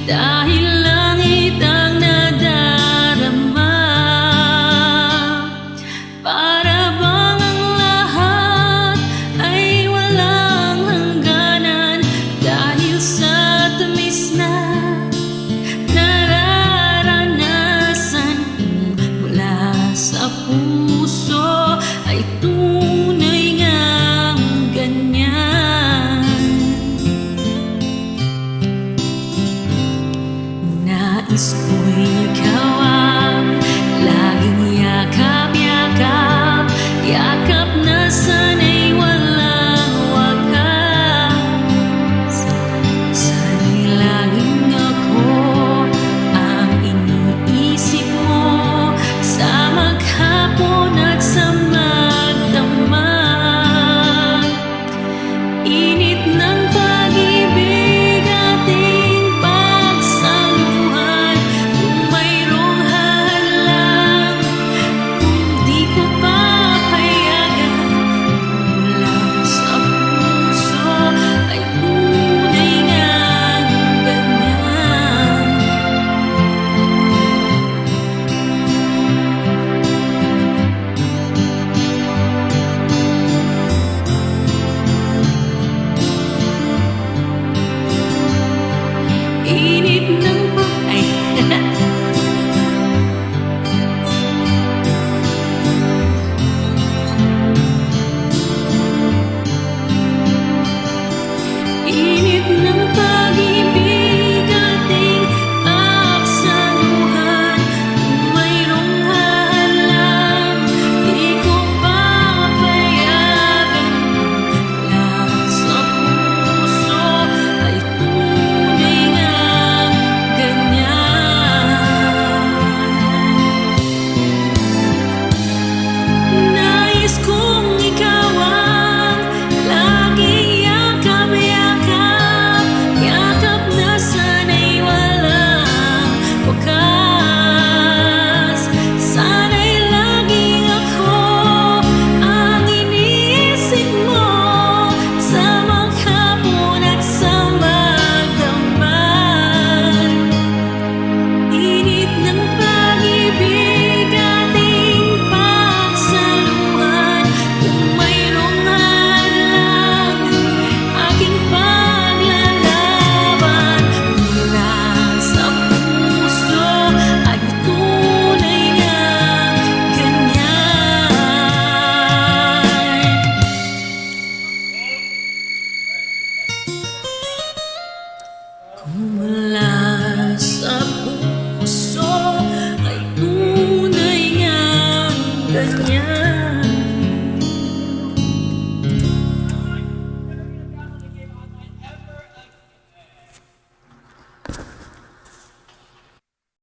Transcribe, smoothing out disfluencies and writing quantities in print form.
dahil langit ang nadarama. Para bang ang lahat ay walang hangganan, dahil sa tamis na nararanasan mula sa puso ay tunay ngang ganyan. Nais ko'y ikaw ang laging yakap-yakap, yakap na sana'y walang wakas. Sana'y laging ako ang iniisip mo, sa maghapon at sa magdamag. Init ng pag-ibig ating pagsaluhan, kung mayroong hadlang, kung di ko papayagan, mula sa puso ay tunay ngang ganyan. Init ng init ng pag-ibig ating pagsaluhan, kung mayroong hadlang, di ko papayagan, mula sa puso ay tunay ngang ganyan. Nais kong ikaw ang laging yakap-yakap, yakap na sana'y walang wakas. Sana'y laging ako ang iniisip mo, sa maghapon at sa magdamag. Init ng pag-ibig ating pagsaluhan, kung mayroong hadlang, aking paglalaban, mula sa puso ay tunay ngang ganyan. Kung